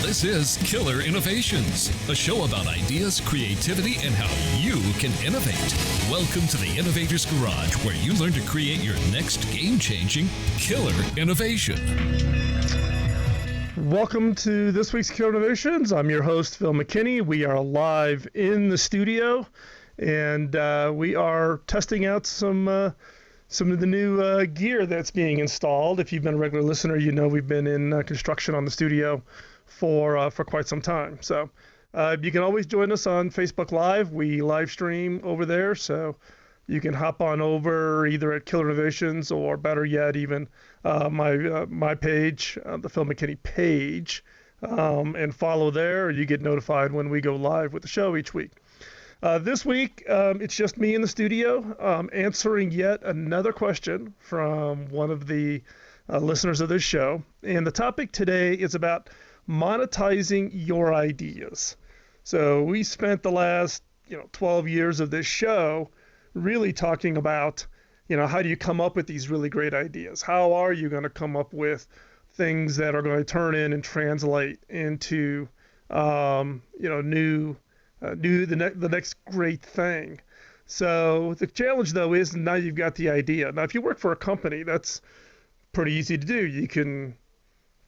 This is Killer Innovations, a show about ideas, creativity, and how you can innovate. Welcome to the Innovator's Garage, where you learn to create your next game-changing killer innovation. Welcome to this week's Killer Innovations. I'm your host, Phil McKinney. We are live in the studio, and we are testing out some of the new gear that's being installed. If you've been a regular listener, you know we've been in construction on the studio for quite some time. So you can always join us on Facebook Live. We live stream over there, so you can hop on over either at Killer Innovations or, better yet, even my page, the Phil McKinney page, and follow there. You get notified when we go live with the show each week. This week, it's just me in the studio answering yet another question from one of the listeners of this show. And the topic today is about monetizing your ideas. So we spent the last 12 years of this show really talking about how do you come up with these really great ideas? How are you going to come up with things that are going to turn in and translate into the next great thing? So the challenge, though, is now you've got the idea. Now, if you work for a company, that's pretty easy to do. You can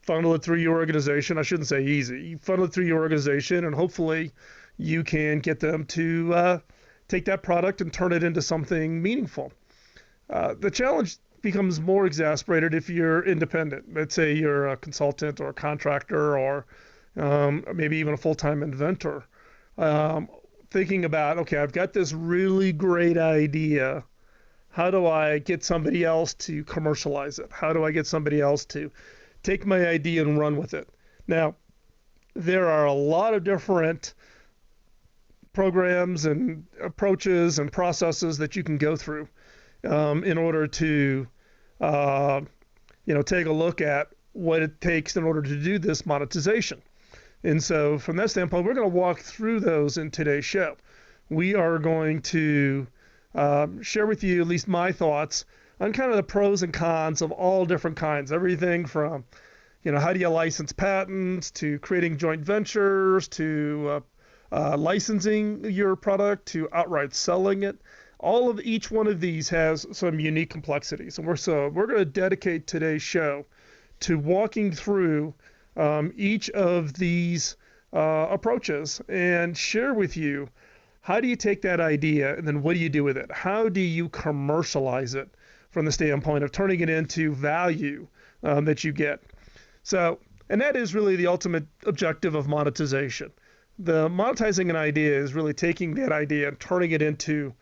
funnel it through your organization. I shouldn't say easy. You funnel it through your organization, and hopefully you can get them to take that product and turn it into something meaningful. The challenge becomes more exacerbated if you're independent. Let's say you're a consultant or a contractor or maybe even a full-time inventor. Thinking about, okay, I've got this really great idea. How do I get somebody else to commercialize it? How do I get somebody else to take my idea and run with it? Now, there are a lot of different programs and approaches and processes that you can go through in order to, take a look at what it takes in order to do this monetization. And so from that standpoint, we're going to walk through those in today's show. We are going to share with you at least my thoughts on kind of the pros and cons of all different kinds, everything from, how do you license patents to creating joint ventures to licensing your product to outright selling it. Each one of these has some unique complexities. And we're going to dedicate today's show to walking through each of these approaches and share with you, how do you take that idea and then what do you do with it? How do you commercialize it from the standpoint of turning it into value that you get? So, and that is really the ultimate objective of monetization. The monetizing an idea is really taking that idea and turning it into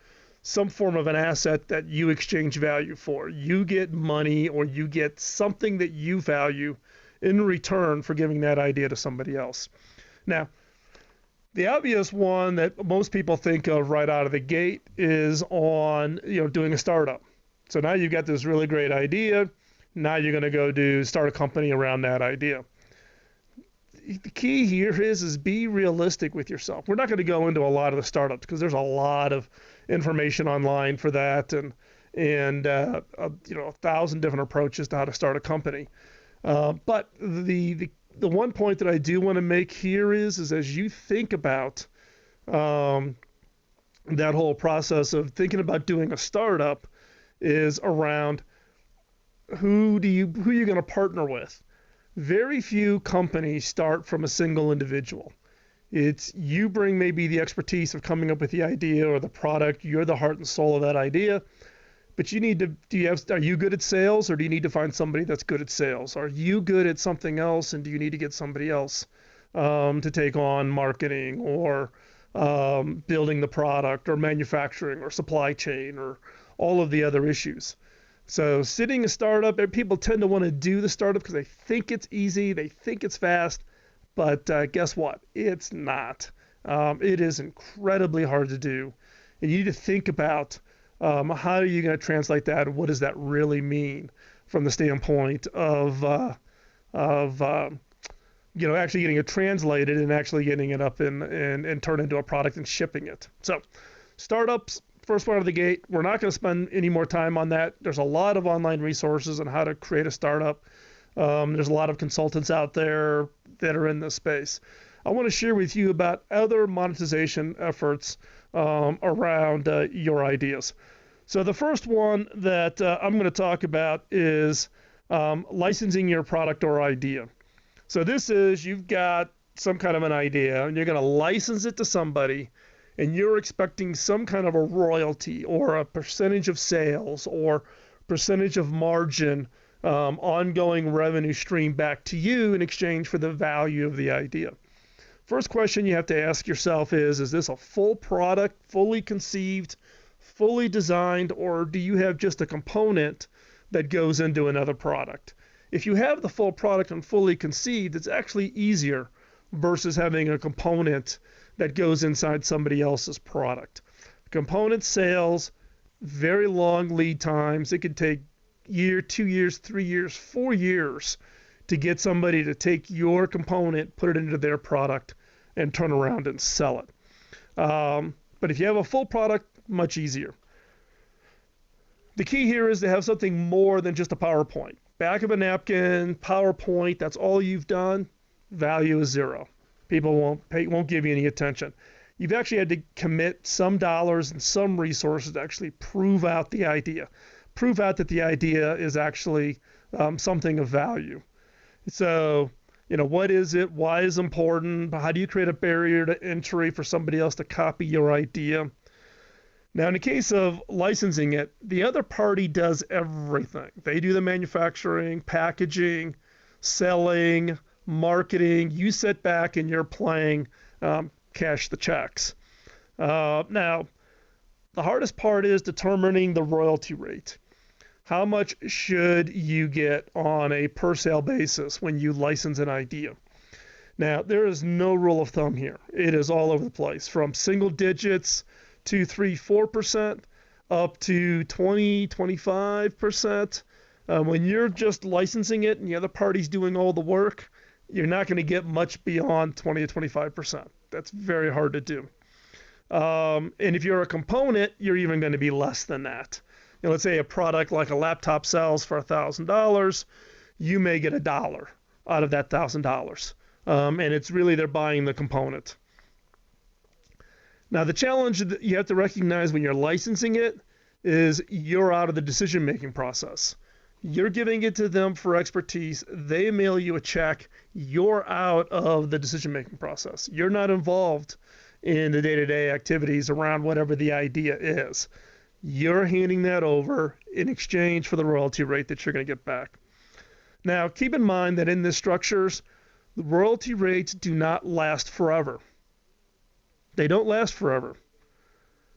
some form of an asset that you exchange value for. You get money or you get something that you value in return for giving that idea to somebody else. Now, the obvious one that most people think of right out of the gate is on, doing a startup. So now you've got this really great idea. Now you're going to go start a company around that idea. The key here is be realistic with yourself. We're not going to go into a lot of the startups because there's a lot of information online for that and 1,000 different approaches to how to start a company. But the one point that I do want to make here is as you think about that whole process of thinking about doing a startup is around who you're going to partner with. Very few companies start from a single individual. It's you bring maybe the expertise of coming up with the idea or the product. You're the heart and soul of that idea. But you need to, are you good at sales or do you need to find somebody that's good at sales? Are you good at something else and do you need to get somebody else to take on marketing or building the product or manufacturing or supply chain or all of the other issues? So sitting a startup, people tend to want to do the startup because they think it's easy, they think it's fast, but guess what? It's not. It is incredibly hard to do. And you need to think about how are you going to translate that and what does that really mean from the standpoint of actually getting it translated and actually getting it up and turned into a product and shipping it. So startups, first one out of the gate, we're not going to spend any more time on that. There's a lot of online resources on how to create a startup. There's a lot of consultants out there that are in this space. I want to share with you about other monetization efforts around your ideas. So the first one that I'm going to talk about is licensing your product or idea. So this is, you've got some kind of an idea and you're going to license it to somebody, and you're expecting some kind of a royalty or a percentage of sales or percentage of margin, ongoing revenue stream back to you in exchange for the value of the idea. First question you have to ask yourself is this a full product, fully conceived, fully designed, or do you have just a component that goes into another product? If you have the full product and fully conceived, it's actually easier versus having a component that goes inside somebody else's product. Component sales, very long lead times. It could take a year, 2 years, 3 years, 4 years to get somebody to take your component, put it into their product, and turn around and sell it. But if you have a full product, much easier. The key here is to have something more than just a PowerPoint. Back of a napkin, PowerPoint, that's all you've done, value is zero. People won't give you any attention. You've actually had to commit some dollars and some resources to actually prove out the idea. Prove out that the idea is actually something of value. So, what is it? Why is it important? How do you create a barrier to entry for somebody else to copy your idea? Now, in the case of licensing it, the other party does everything. They do the manufacturing, packaging, selling, marketing. You sit back and you're playing cash the checks. Now, the hardest part is determining the royalty rate. How much should you get on a per sale basis when you license an idea? Now, there is no rule of thumb here. It is all over the place, from single digits to 3-4% up to 20-25%. When you're just licensing it and the other party's doing all the work, you're not going to get much beyond 20-25%. That's very hard to do. And if you're a component, you're even going to be less than that. Let's say a product like a laptop sells for $1,000, you may get $1 out of that $1,000. And it's really they're buying the component. Now, the challenge that you have to recognize when you're licensing it is you're out of the decision-making process. You're giving it to them for expertise. They mail you a check. You're out of the decision-making process. You're not involved in the day-to-day activities around whatever the idea is. You're handing that over in exchange for the royalty rate that you're going to get back. Now, keep in mind that in these structures, the royalty rates do not last forever. They don't last forever.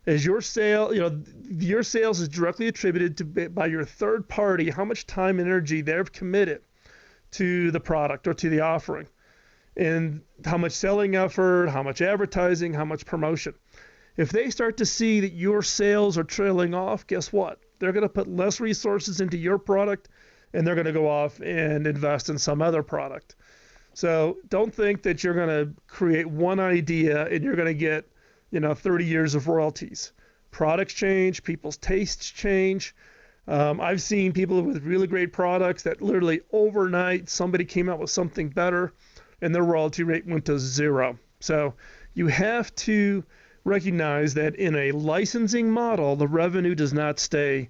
As your sale, your sales is directly attributed to by your third party, how much time and energy they've committed to the product or to the offering, and how much selling effort, how much advertising, how much promotion. If they start to see that your sales are trailing off, guess what? They're going to put less resources into your product, and they're going to go off and invest in some other product. So don't think that you're going to create one idea and you're going to get 30 years of royalties. Products change, people's tastes change. I've seen people with really great products that literally overnight somebody came out with something better and their royalty rate went to zero. So you have to recognize that in a licensing model, the revenue does not stay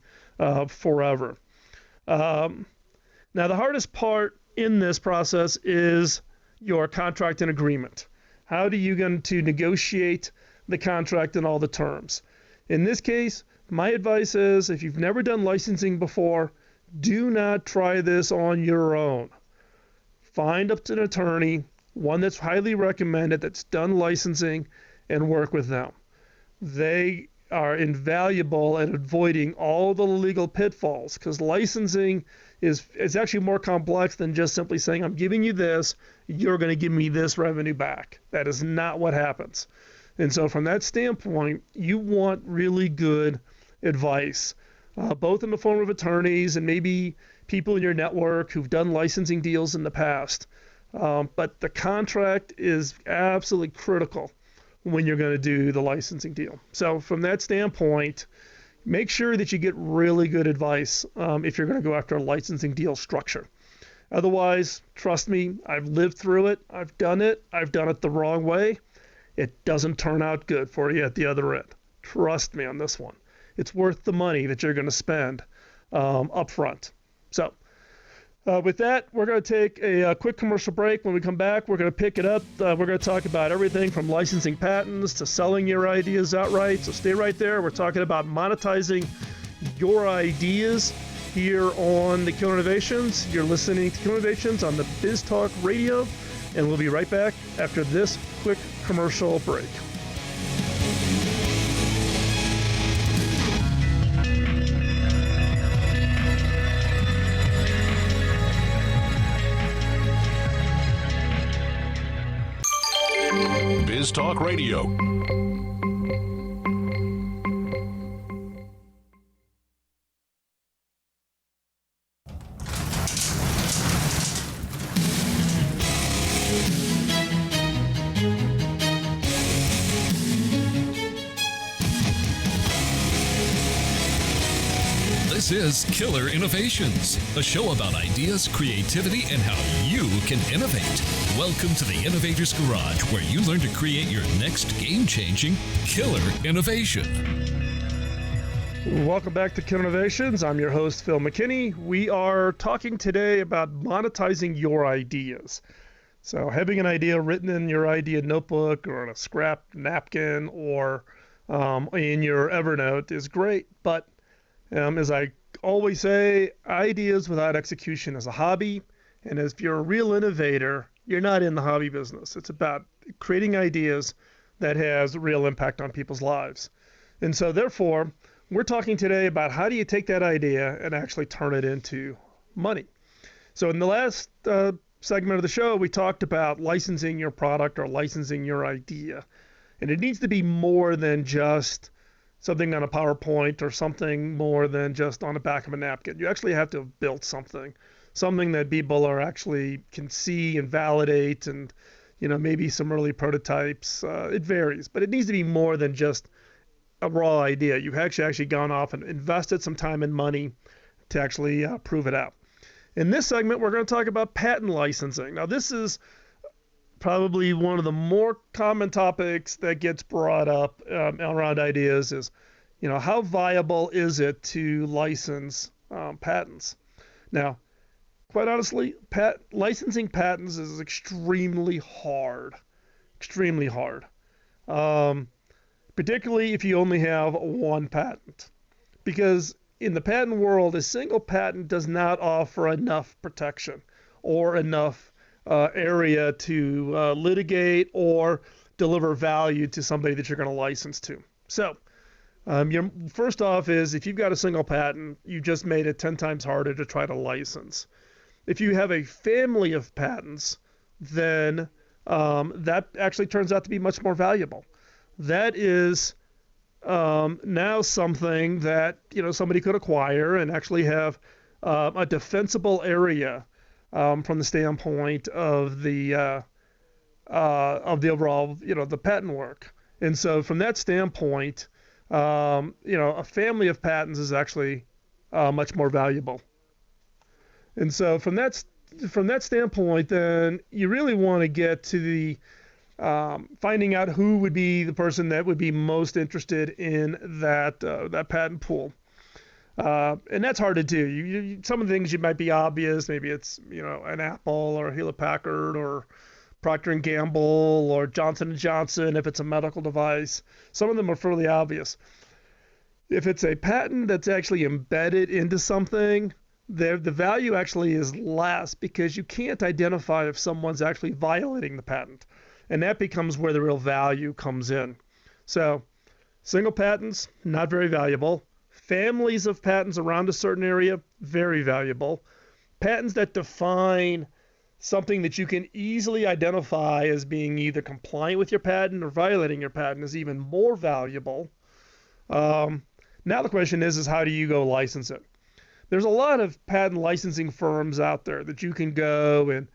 forever. Now, the hardest part in this process is your contract and agreement. How do you going to negotiate the contract and all the terms? In this case, my advice is if you've never done licensing before, do not try this on your own. Find an attorney, one that's highly recommended, that's done licensing, and work with them. They are invaluable at avoiding all the legal pitfalls, because licensing is actually more complex than just simply saying, I'm giving you this, you're going to give me this revenue back. That is not what happens. And so from that standpoint, you want really good advice, both in the form of attorneys and maybe people in your network who've done licensing deals in the past. But the contract is absolutely critical when you're going to do the licensing deal. So from that standpoint, make sure that you get really good advice if you're going to go after a licensing deal structure. Otherwise, trust me, I've lived through it. I've done it. I've done it the wrong way. It doesn't turn out good for you at the other end. Trust me on this one. It's worth the money that you're going to spend up front. So with that, we're going to take a quick commercial break. When we come back, we're going to pick it up. We're going to talk about everything from licensing patents to selling your ideas outright. So stay right there. We're talking about monetizing your ideas here on the Killer Innovations. You're listening to Killer Innovations on the Biz Talk Radio, and we'll be right back after this quick commercial break. Biz Talk Radio. This is Killer Innovations, a show about ideas, creativity, and how you can innovate. Welcome to the Innovator's Garage, where you learn to create your next game-changing killer innovation. Welcome back to Killer Innovations. I'm your host, Phil McKinney. We are talking today about monetizing your ideas. So having an idea written in your idea notebook or on a scrap napkin or in your Evernote is great, but as I always say, ideas without execution is a hobby, and if you're a real innovator, you're not in the hobby business. It's about creating ideas that has real impact on people's lives. And so therefore, we're talking today about how do you take that idea and actually turn it into money. So in the last segment of the show, we talked about licensing your product or licensing your idea. And it needs to be more than just something on a PowerPoint or something more than just on the back of a napkin. You actually have to have built something that people are actually can see and validate, and maybe some early prototypes. It varies, but it needs to be more than just a raw idea. You've actually gone off and invested some time and money to actually prove it out. In this segment, we're going to talk about patent licensing. Now, this is probably one of the more common topics that gets brought up around ideas is, how viable is it to license patents? Now, quite honestly, licensing patents is extremely hard, particularly if you only have one patent, because in the patent world, a single patent does not offer enough protection or enough area to litigate or deliver value to somebody that you're going to license to. So first off is if you've got a single patent, you just made it 10 times harder to try to license. If you have a family of patents, then that actually turns out to be much more valuable. That is now something that somebody could acquire and actually have a defensible area from the standpoint of the overall, the patent work. And so from that standpoint, a family of patents is actually much more valuable. And so from that standpoint, then you really want to get to the finding out who would be the person that would be most interested in that patent pool. And that's hard to do. Some of the things you might be obvious. Maybe it's an Apple or Hewlett Packard or Procter & Gamble or Johnson & Johnson if it's a medical device. Some of them are fairly obvious. If it's a patent that's actually embedded into something, the value actually is less because you can't identify if someone's actually violating the patent. And that becomes where the real value comes in. So single patents, not very valuable. Families of patents around a certain area, very valuable. Patents that define something that you can easily identify as being either compliant with your patent or violating your patent is even more valuable. Now the question is how do you go license it? There's a lot of patent licensing firms out there that you can go and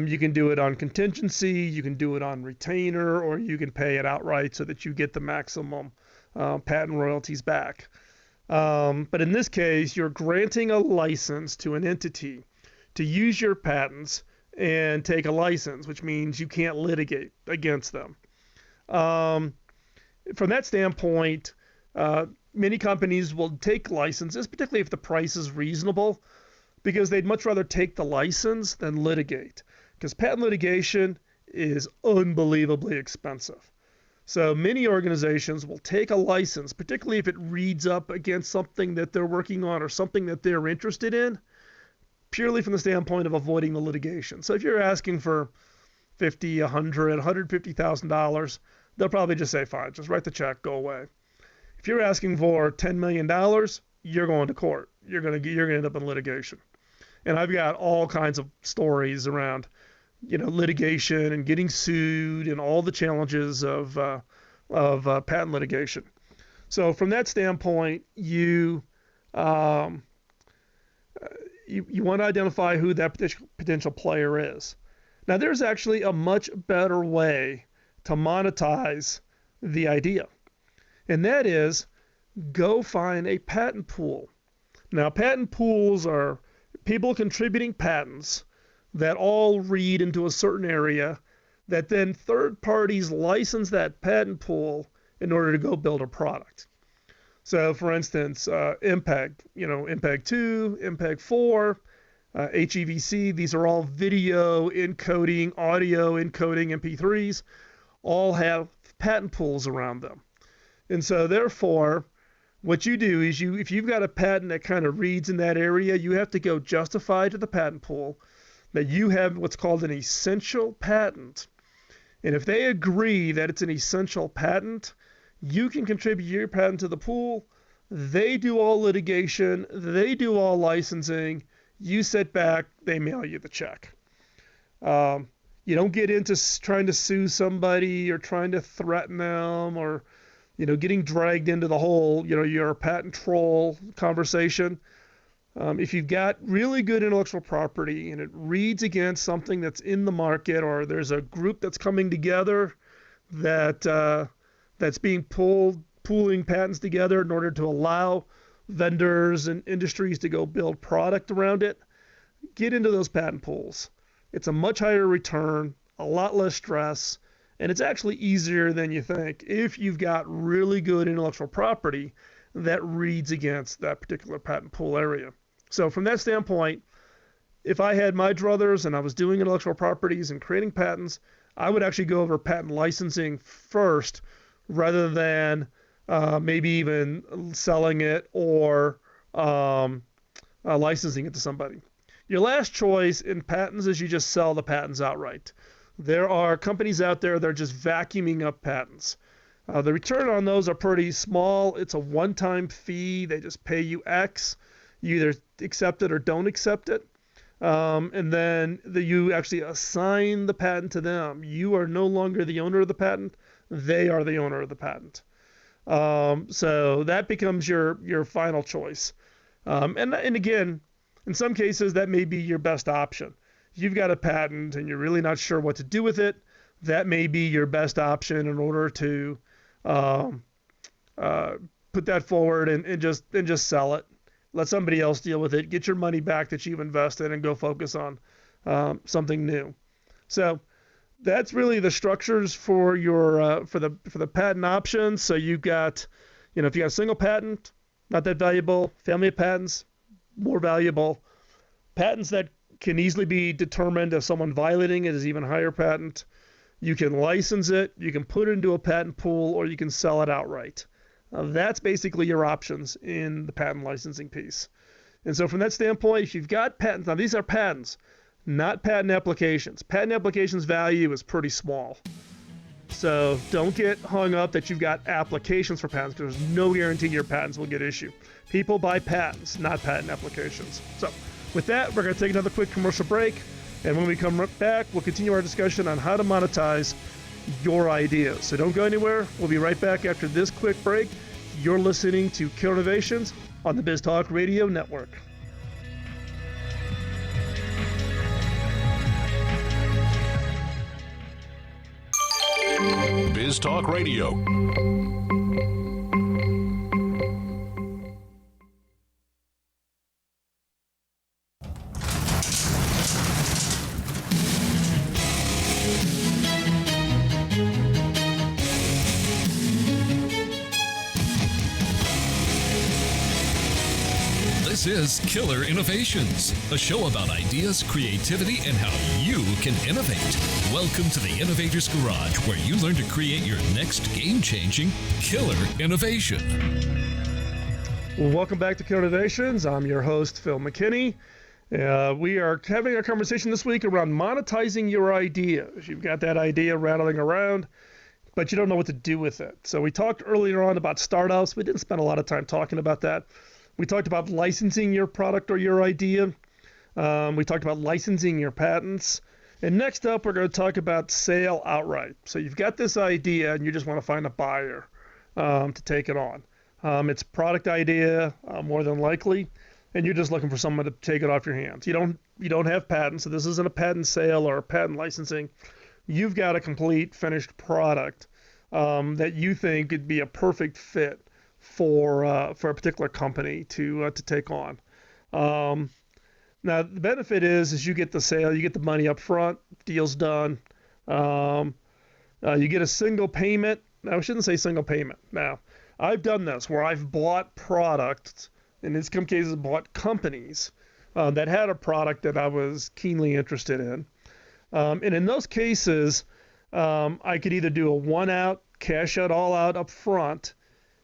you can do it on contingency, you can do it on retainer, or you can pay it outright so that you get the maximum patent royalties back. But in this case, you're granting a license to an entity. to use your patents and take a license, which means you can't litigate against them. From that standpoint, many companies will take licenses, particularly if the price is reasonable, because they'd much rather take the license than litigate, because patent litigation is unbelievably expensive. So many organizations will take a license, particularly if it reads up against something that they're working on or something that they're interested in, purely from the standpoint of avoiding the litigation. So if you're asking for $50, $100, $150,000, they'll probably just say, fine, just write the check, go away. If you're asking for $10 million, you're going to court. You're going to end up in litigation. And I've got all kinds of stories around, litigation and getting sued and all the challenges of patent litigation. So from that standpoint, you want to identify who that potential player is. Now, there's actually a much better way to monetize the idea, and that is go find a patent pool. Now, patent pools are people contributing patents that all read into a certain area that then third parties license that patent pool in order to go build a product. So, for instance, MPEG, MPEG 2, MPEG 4, HEVC, these are all video encoding, audio encoding MP3s, all have patent pools around them. And so, therefore, what you do is if you've got a patent that kind of reads in that area, you have to go justify to the patent pool that you have what's called an essential patent. And if they agree that it's an essential patent, you can contribute your patent to the pool. They do all litigation. They do all licensing. You sit back. They mail you the check. You don't get into trying to sue somebody or trying to threaten them or, getting dragged into the whole, you're a patent troll conversation. If you've got really good intellectual property and it reads against something that's in the market, or there's a group that's coming together that's being pooling patents together in order to allow vendors and industries to go build product around it, get into those patent pools. It's a much higher return, a lot less stress, and it's actually easier than you think if you've got really good intellectual property that reads against that particular patent pool area. So from that standpoint, if I had my druthers and I was doing intellectual properties and creating patents, I would actually go over patent licensing first rather than maybe even selling it or licensing it to somebody. Your last choice in patents is you just sell the patents outright. There are companies out there that are just vacuuming up patents. The return on those are pretty small. It's a one-time fee. They just pay you X. You either accept it or don't accept it. And then you actually assign the patent to them. You are no longer the owner of the patent. They are the owner of the patent. So that becomes your final choice. And again, in some cases, that may be your best option. If you've got a patent and you're really not sure what to do with it, that may be your best option in order to put that forward and just sell it. Let somebody else deal with it. Get your money back that you've invested and go focus on something new. So that's really the structures for your for the patent options. So you've got, if you got a single patent, not that valuable. Family of patents, more valuable. Patents that can easily be determined if someone violating it is even higher patent. You can license it, you can put it into a patent pool, or you can sell it outright. That's basically your options in the patent licensing piece. And so from that standpoint, if you've got patents, now these are patents, not patent applications. Patent applications value is pretty small. So don't get hung up that you've got applications for patents, because there's no guarantee your patents will get issued. People buy patents, not patent applications. So with that, we're going to take another quick commercial break. And when we come back, we'll continue our discussion on how to monetize your ideas. So don't go anywhere. We'll be right back after this quick break. You're listening to Killer Innovations on the Biz Talk Radio Network. Biz Talk Radio. This is Killer Innovations, a show about ideas, creativity, and how you can innovate. Welcome to the Innovator's Garage, where you learn to create your next game-changing killer innovation. Welcome back to Killer Innovations. I'm your host, Phil McKinney. We are having a conversation this week around monetizing your ideas. You've got that idea rattling around, but you don't know what to do with it. So we talked earlier on about startups. We didn't spend a lot of time talking about that. We talked about licensing your product or your idea. We talked about licensing your patents. And next up, we're going to talk about sale outright. So you've got this idea and you just want to find a buyer to take it on. It's a product idea, more than likely, and you're just looking for someone to take it off your hands. You don't have patents, so this isn't a patent sale or a patent licensing. You've got a complete finished product that you think could be a perfect fit for a particular company to take on. Now the benefit is you get the sale, you get the money up front, deal's done. You get a single payment. Now I shouldn't say single payment. Now I've done this where I've bought products, and in some cases bought companies that had a product that I was keenly interested in. And in those cases, I could either do a one out, cash out all out up front.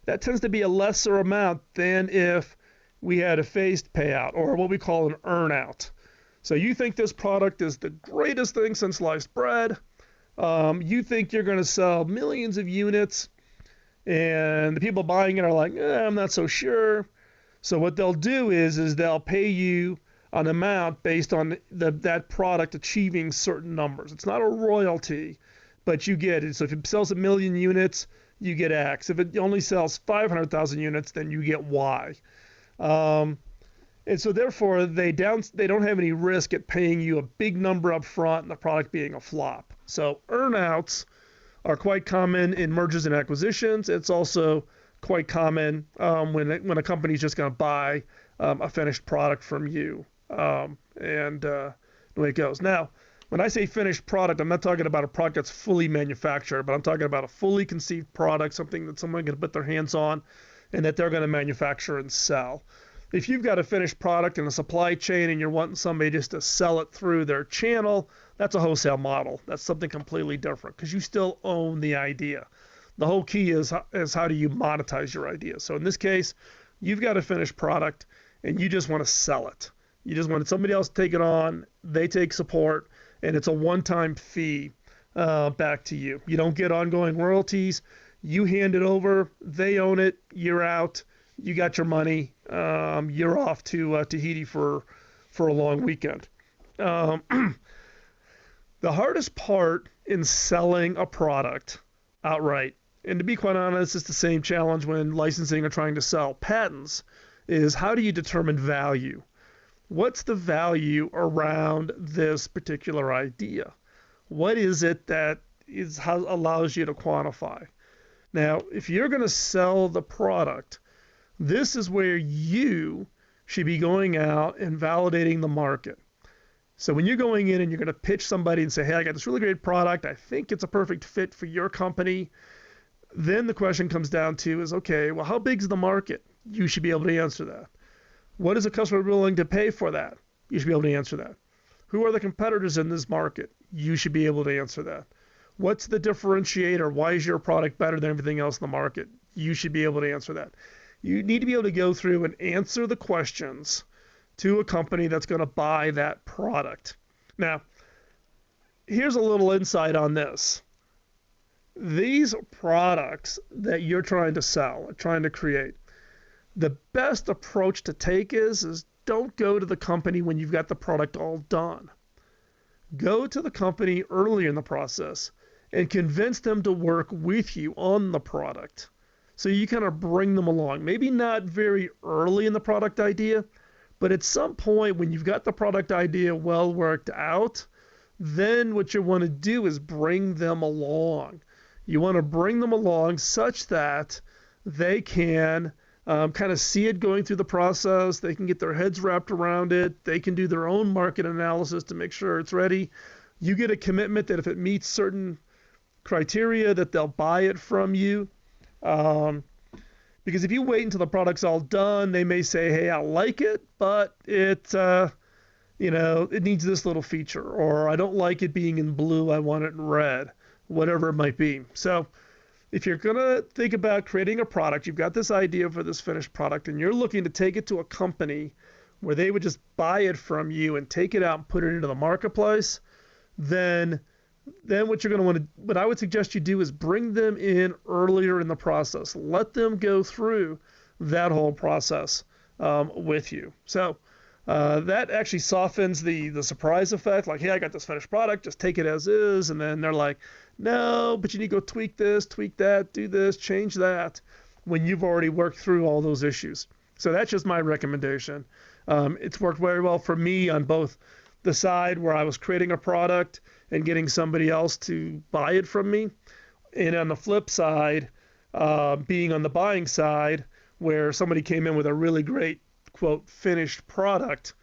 That tends to be a lesser amount than if we had a phased payout or what we call an earn out. So you think this product is the greatest thing since sliced bread. You think you're going to sell millions of units, and the people buying it are like, I'm not so sure. So what they'll do is they'll pay you an amount based on that product achieving certain numbers. It's not a royalty, but you get it. So if it sells 1 million units, you get X. If it only sells 500,000 units, then you get Y. And so therefore, they don't have any risk at paying you a big number up front and the product being a flop. So earnouts are quite common in mergers and acquisitions. It's also quite common when a company's just going to buy a finished product from you. And the way it goes. Now, when I say finished product, I'm not talking about a product that's fully manufactured, but I'm talking about a fully conceived product, something that someone can put their hands on and that they're going to manufacture and sell. If you've got a finished product in a supply chain and you're wanting somebody just to sell it through their channel, that's a wholesale model. That's something completely different because you still own the idea. The whole key is how do you monetize your idea. So in this case, you've got a finished product and you just want to sell it. You just want somebody else to take it on, they take support, and it's a one-time fee back to you. You don't get ongoing royalties. You hand it over, they own it, you're out, you got your money, you're off to Tahiti for a long weekend. The hardest part in selling a product outright, and to be quite honest, it's the same challenge when licensing or trying to sell patents, is how do you determine value? What's the value around this particular idea? What is it that allows you to quantify? Now, if you're going to sell the product, this is where you should be going out and validating the market. So when you're going in and you're going to pitch somebody and say, hey, I got this really great product, I think it's a perfect fit for your company, then the question comes down to is, okay, well, how big is the market? You should be able to answer that. What is a customer willing to pay for that? You should be able to answer that. Who are the competitors in this market? You should be able to answer that. What's the differentiator? Why is your product better than everything else in the market? You should be able to answer that. You need to be able to go through and answer the questions to a company that's going to buy that product. Now, here's a little insight on this. These products that you're trying to sell, trying to create, the best approach to take is don't go to the company when you've got the product all done. Go to the company early in the process and convince them to work with you on the product. So you kind of bring them along. Maybe not very early in the product idea, but at some point when you've got the product idea well worked out, then what you want to do is bring them along. You want to bring them along such that they can kind of see it going through the process. They can get their heads wrapped around it. They can do their own market analysis to make sure it's ready. You get a commitment that if it meets certain criteria that they'll buy it from you. Because if you wait until the product's all done, they may say, hey, I like it, but it needs this little feature, or I don't like it being in blue, I want it in red, whatever it might be. So if you're going to think about creating a product, you've got this idea for this finished product, and you're looking to take it to a company where they would just buy it from you and take it out and put it into the marketplace, then what I would suggest you do is bring them in earlier in the process. Let them go through that whole process with you. So that actually softens the surprise effect. Like, hey, I got this finished product, just take it as is. And then they're like, no, but you need to go tweak this, tweak that, do this, change that, when you've already worked through all those issues. So that's just my recommendation. It's worked very well for me on both the side where I was creating a product and getting somebody else to buy it from me, and on the flip side, being on the buying side where somebody came in with a really great, quote, finished product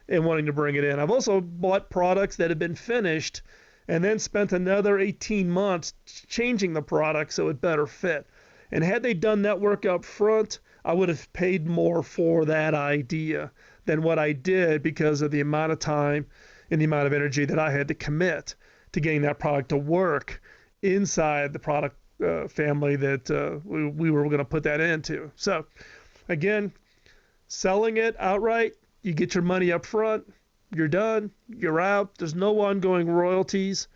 and wanting to bring it in. I've also bought products that have been finished and then spent another 18 months changing the product so it better fit. And had they done that work up front, I would have paid more for that idea than what I did because of the amount of time and the amount of energy that I had to commit to getting that product to work inside the product family that we were going to put that into. So again, selling it outright, you get your money up front, you're done, you're out, there's no ongoing royalties.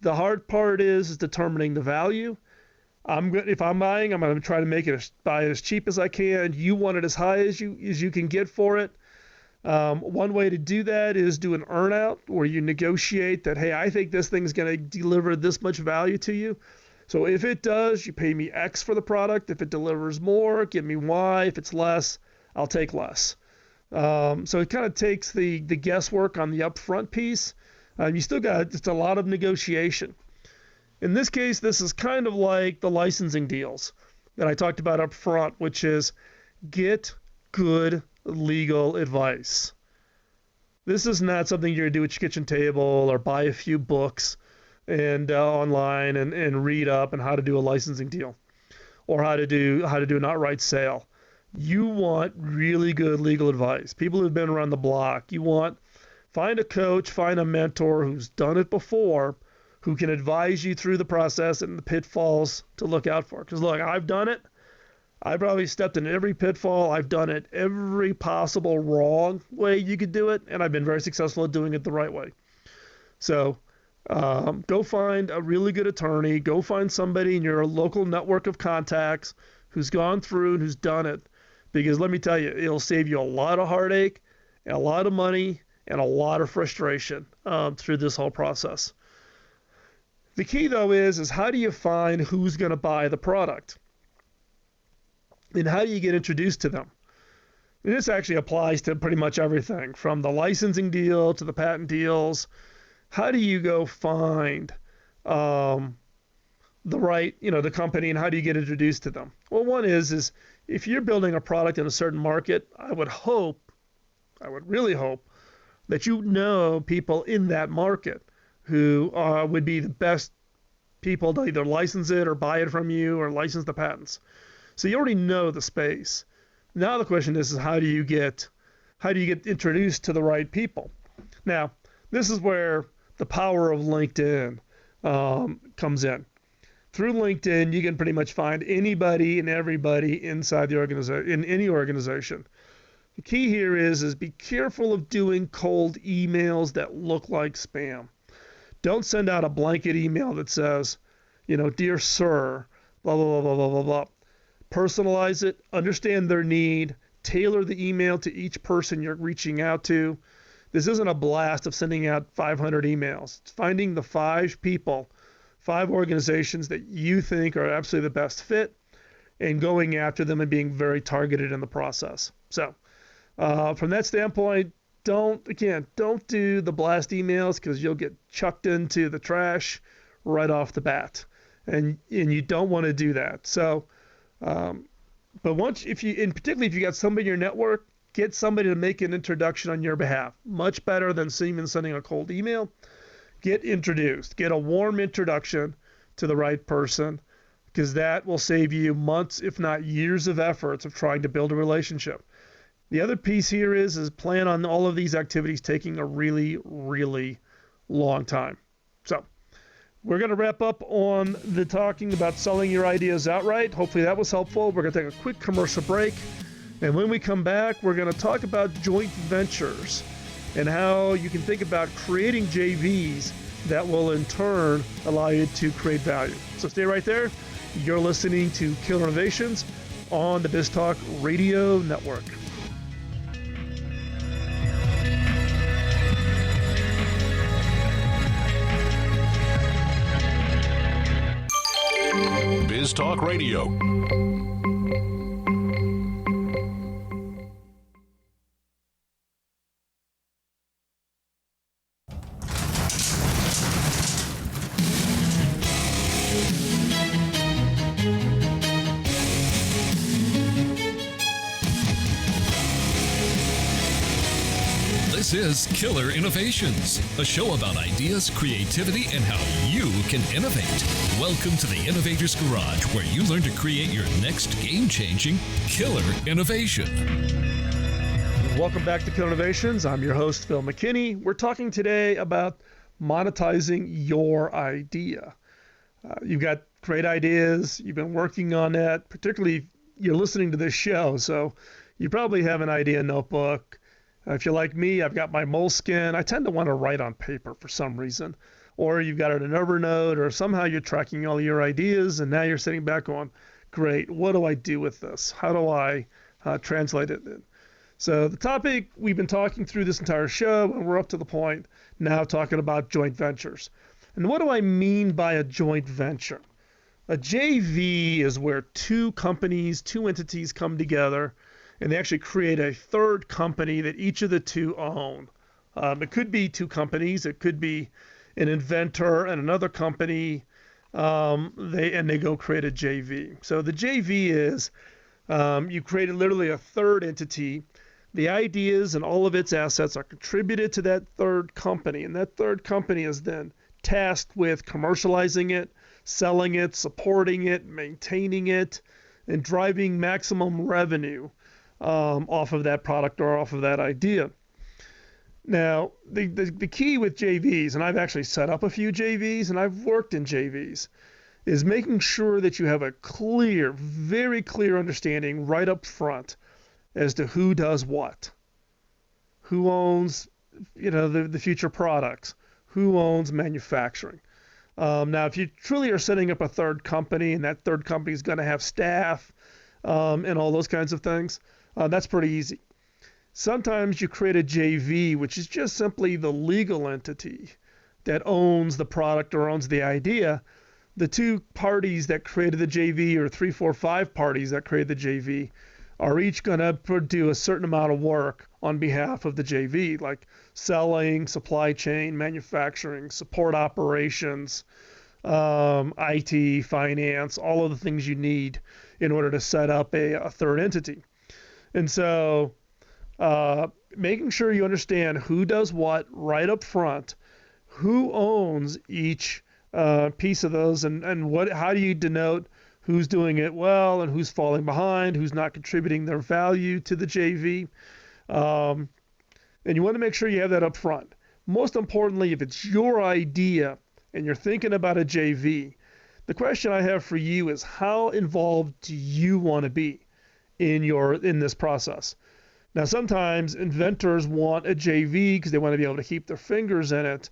The hard part is determining the value. If I'm buying, I'm going to try to buy it as cheap as I can. You want it as high as you can get for it. One way to do that is do an earnout where you negotiate that, hey, I think this thing's going to deliver this much value to you. So if it does, you pay me X for the product. If it delivers more, give me Y. If it's less, I'll take less. So it kind of takes the guesswork on the upfront piece. You still got just a lot of negotiation. In this case, this is kind of like the licensing deals that I talked about up front, which is get good legal advice. This is not something you're going to do at your kitchen table or buy a few books and online and read up on how to do a licensing deal or how to do an outright sale. You want really good legal advice. People who've been around the block. Find a coach, find a mentor who's done it before, who can advise you through the process and the pitfalls to look out for. Because look, I've done it. I probably stepped in every pitfall. I've done it every possible wrong way you could do it, and I've been very successful at doing it the right way. So go find a really good attorney. Go find somebody in your local network of contacts who's gone through and who's done it. Because let me tell you, it'll save you a lot of heartache, and a lot of money, and a lot of frustration through this whole process. The key, though, is how do you find who's going to buy the product? And how do you get introduced to them? And this actually applies to pretty much everything, from the licensing deal to the patent deals. How do you go find the company, and how do you get introduced to them? Well, one is if you're building a product in a certain market, I would really hope that you know people in that market who would be the best people to either license it or buy it from you or license the patents. So you already know the space. Now the question is how do you get introduced to the right people? Now, this is where the power of LinkedIn comes in. Through LinkedIn, you can pretty much find anybody and everybody inside the organization, in any organization. The key here is be careful of doing cold emails that look like spam. Don't send out a blanket email that says, dear sir, blah, blah, blah, blah, blah, blah. Personalize it, understand their need, tailor the email to each person you're reaching out to. This isn't a blast of sending out 500 emails. It's finding the 5 organizations that you think are absolutely the best fit and going after them and being very targeted in the process. So from that standpoint, don't do the blast emails because you'll get chucked into the trash right off the bat. And you don't want to do that. So, but particularly if you got somebody in your network, get somebody to make an introduction on your behalf. Much better than even sending a cold email. Get introduced. Get a warm introduction to the right person. because that will save you months, if not years of efforts of trying to build a relationship. The other piece here is plan on all of these activities taking a really, really long time. So we're going to wrap up on the talking about selling your ideas outright. Hopefully that was helpful. We're going to take a quick commercial break. And when we come back, we're going to talk about joint ventures and how you can think about creating JVs that will in turn allow you to create value. So stay right there. You're listening to Killer Innovations on the BizTalk Radio Network. BizTalk Radio. This is Killer Innovations, a show about ideas, creativity, and how you can innovate. Welcome to the Innovator's Garage, where you learn to create your next game-changing killer innovation. Welcome back to Killer Innovations. I'm your host, Phil McKinney. We're talking today about monetizing your idea. You've got great ideas. You've been working on that, particularly if you're listening to this show. So you probably have an idea notebook. If you're like me, I've got my Moleskine. I tend to want to write on paper for some reason. Or you've got it in Evernote, or somehow you're tracking all your ideas, and now you're sitting back going, great, what do I do with this? How do I translate it in? So the topic we've been talking through this entire show, and we're up to the point now talking about joint ventures. And what do I mean by a joint venture? A JV is where two companies, two entities come together, and they actually create a third company that each of the two own. It could be two companies. It could be an inventor and another company. They go create a JV. So the JV is you create literally a third entity. The ideas and all of its assets are contributed to that third company, and that third company is then tasked with commercializing it, selling it, supporting it, maintaining it, and driving maximum revenue off of that product or off of that idea. Now, the key with JVs, and I've actually set up a few JVs and I've worked in JVs, is making sure that you have a clear, very clear understanding right up front as to who does what, who owns, the future products, who owns manufacturing. Now, if you truly are setting up a third company and that third company is going to have staff and all those kinds of things, that's pretty easy. Sometimes you create a JV, which is just simply the legal entity that owns the product or owns the idea. The two parties that created the JV, or 3, 4, 5 parties that created the JV, are each going to do a certain amount of work on behalf of the JV, like selling, supply chain, manufacturing, support operations, IT, finance, all of the things you need in order to set up a third entity. And so making sure you understand who does what right up front, who owns each piece of those, and how do you denote who's doing it well and who's falling behind, who's not contributing their value to the JV. And you want to make sure you have that up front. Most importantly, if it's your idea and you're thinking about a JV, the question I have for you is, how involved do you want to be in this process? Now, sometimes inventors want a JV because they want to be able to keep their fingers in it.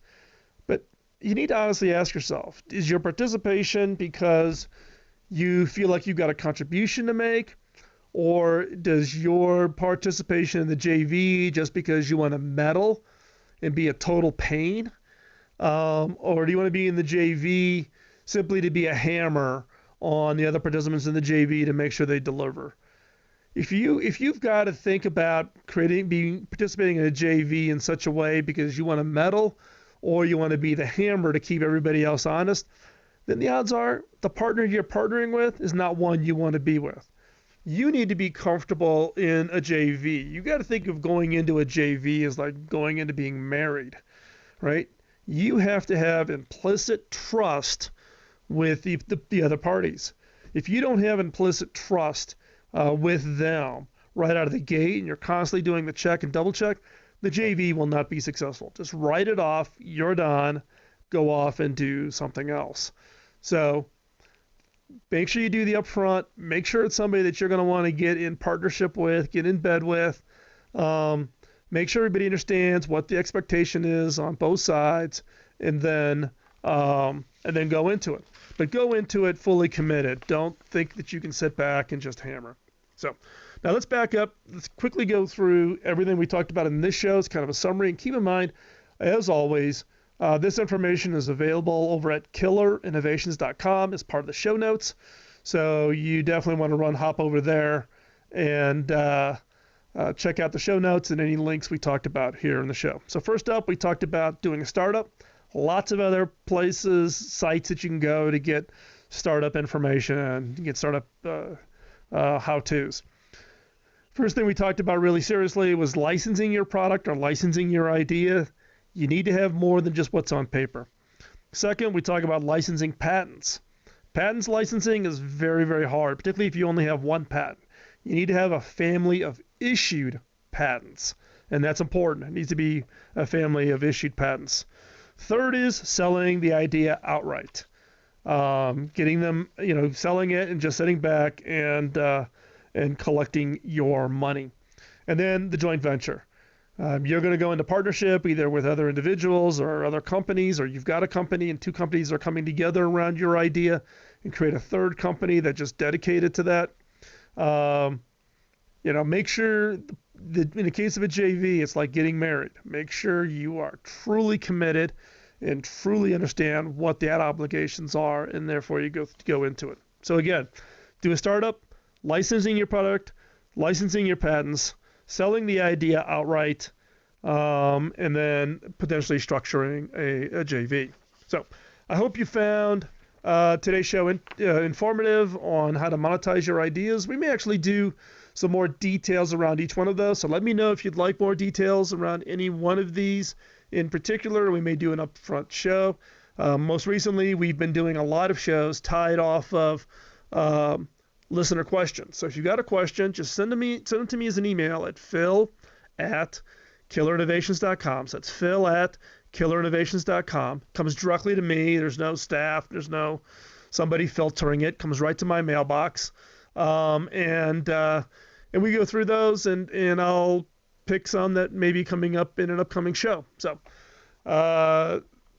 But you need to honestly ask yourself, is your participation because you feel like you've got a contribution to make? Or does your participation in the JV just because you want to meddle and be a total pain? Or do you want to be in the JV simply to be a hammer on the other participants in the JV to make sure they deliver? If you've got to think about participating in a JV in such a way because you want to meddle or you want to be the hammer to keep everybody else honest, then the odds are the partner you're partnering with is not one you want to be with. You need to be comfortable in a JV. You got to think of going into a JV as like going into being married, right? You have to have implicit trust with the other parties. If you don't have implicit trust with them right out of the gate, and you're constantly doing the check and double check, the JV will not be successful. Just write it off. You're done. Go off and do something else. So make sure you do the upfront. Make sure it's somebody that you're going to want to get in partnership with, get in bed with. Make sure everybody understands what the expectation is on both sides, and then go into it. But go into it fully committed. Don't think that you can sit back and just hammer. So now let's back up. Let's quickly go through everything we talked about in this show. It's kind of a summary. And keep in mind, as always, this information is available over at killerinnovations.com as part of the show notes. So you definitely want to hop over there and check out the show notes and any links we talked about here in the show. So first up, we talked about doing a startup. Lots of other places, sites that you can go to get startup information and get startup how-tos. First thing we talked about really seriously was licensing your product or licensing your idea. You need to have more than just what's on paper. Second, we talk about licensing patents. Patents licensing is very, very hard, particularly if you only have one patent. You need to have a family of issued patents, and that's important. It needs to be a family of issued patents. Third is selling the idea outright. Getting them, selling it and just sitting back and collecting your money. And then the joint venture. You're going to go into partnership either with other individuals or other companies, or you've got a company and two companies are coming together around your idea and create a third company that's just dedicated to that. Make sure that in the case of a JV, it's like getting married. Make sure you are truly committed and truly understand what the obligations are, and therefore you go into it. So again, do a startup, licensing your product, licensing your patents, selling the idea outright, and then potentially structuring a JV. So I hope you found today's show informative on how to monetize your ideas. We may actually do some more details around each one of those. So let me know if you'd like more details around any one of these in particular. We may do an upfront show. Most recently, we've been doing a lot of shows tied off of listener questions. So if you got a question, just send them to me as an email at phil@killerinnovations.com. So that's phil@killerinnovations.com. Comes directly to me. There's no staff. There's no somebody filtering it. Comes right to my mailbox. And we go through those, and I'll pick some that may be coming up in an upcoming show. So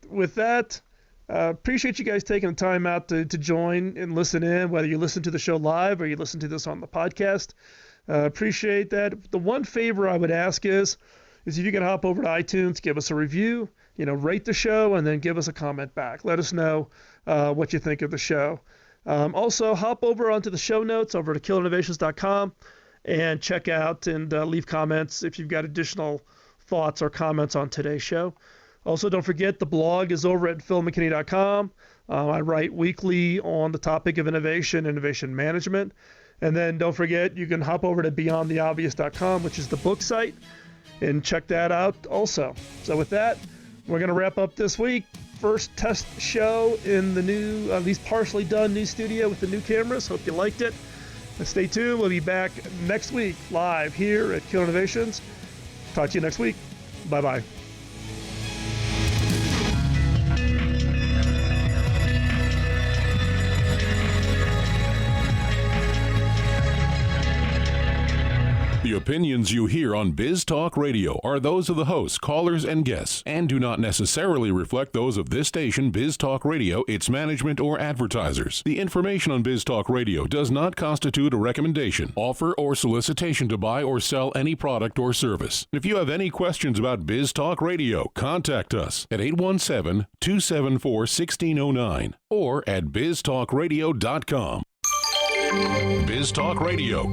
with that, appreciate you guys taking the time out to join and listen in, whether you listen to the show live or you listen to this on the podcast. Appreciate that. The one favor I would ask is if you can hop over to iTunes, give us a review, rate the show, and then give us a comment back. Let us know what you think of the show. Also, hop over onto the show notes over to killerinnovations.com and check out and leave comments if you've got additional thoughts or comments on today's show. Also, don't forget the blog is over at philmckinney.com. I write weekly on the topic of innovation management. And then don't forget, you can hop over to beyondtheobvious.com, which is the book site, and check that out also. So with that, we're going to wrap up this week. First test show in the new, at least partially done, new studio with the new cameras. Hope you liked it. And stay tuned. We'll be back next week live here at Killer Innovations. Talk to you next week. Bye-bye. The opinions you hear on Biz Talk Radio are those of the hosts, callers, and guests, and do not necessarily reflect those of this station, Biz Talk Radio, its management, or advertisers. The information on Biz Talk Radio does not constitute a recommendation, offer, or solicitation to buy or sell any product or service. If you have any questions about Biz Talk Radio, contact us at 817-274-1609 or at biztalkradio.com. Biz Talk Radio.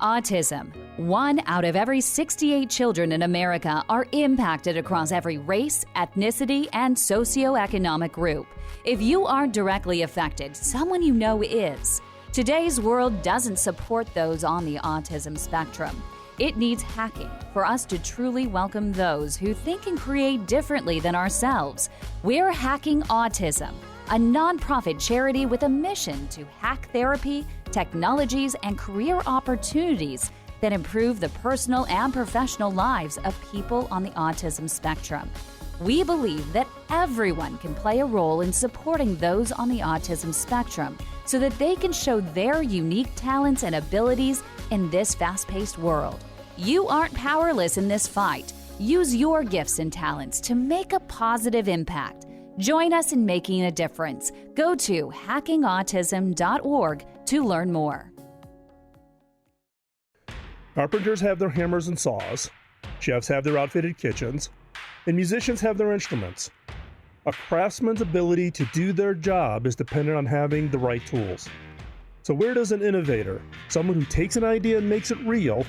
Autism. 1 out of every 68 children in America are impacted across every race, ethnicity, and socioeconomic group. If you aren't directly affected, someone you know is. Today's world doesn't support those on the autism spectrum. It needs hacking for us to truly welcome those who think and create differently than ourselves. We're hacking autism. a nonprofit charity with a mission to hack therapy, technologies, and career opportunities that improve the personal and professional lives of people on the autism spectrum. We believe that everyone can play a role in supporting those on the autism spectrum so that they can show their unique talents and abilities in this fast-paced world. You aren't powerless in this fight. Use your gifts and talents to make a positive impact. Join us in making a difference. Go to hackingautism.org to learn more. Carpenters have their hammers and saws, chefs have their outfitted kitchens, and musicians have their instruments. A craftsman's ability to do their job is dependent on having the right tools. So where does an innovator, someone who takes an idea and makes it real,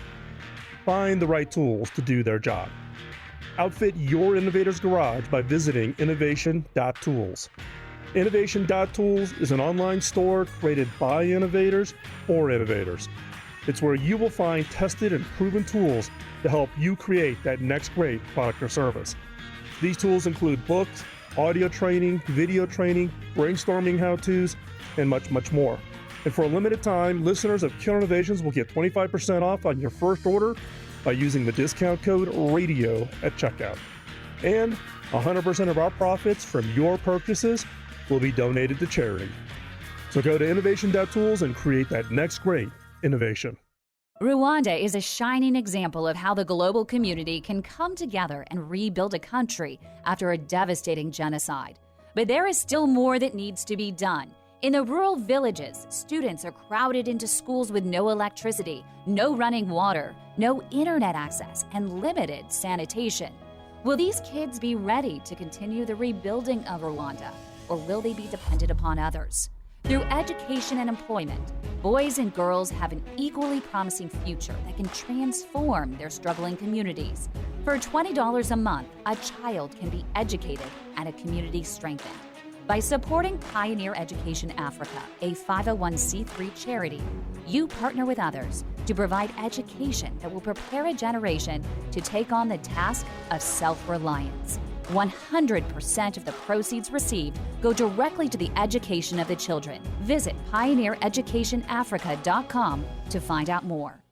find the right tools to do their job? Outfit your innovator's garage by visiting innovation.tools. Innovation.tools is an online store created by innovators for innovators. It's where you will find tested and proven tools to help you create that next great product or service. These tools include books, audio training, video training, brainstorming how-tos, and much, much more. And for a limited time, listeners of Killer Innovations will get 25% off on your first order by using the discount code RADIO at checkout. And 100% of our profits from your purchases will be donated to charity. So go to innovation.tools and create that next great innovation. Rwanda is a shining example of how the global community can come together and rebuild a country after a devastating genocide. But there is still more that needs to be done. In the rural villages, students are crowded into schools with no electricity, no running water, no internet access, and limited sanitation. Will these kids be ready to continue the rebuilding of Rwanda, or will they be dependent upon others? Through education and employment, boys and girls have an equally promising future that can transform their struggling communities. For $20 a month, a child can be educated and a community strengthened. By supporting Pioneer Education Africa, a 501c3 charity, you partner with others to provide education that will prepare a generation to take on the task of self-reliance. 100% of the proceeds received go directly to the education of the children. Visit pioneereducationafrica.com to find out more.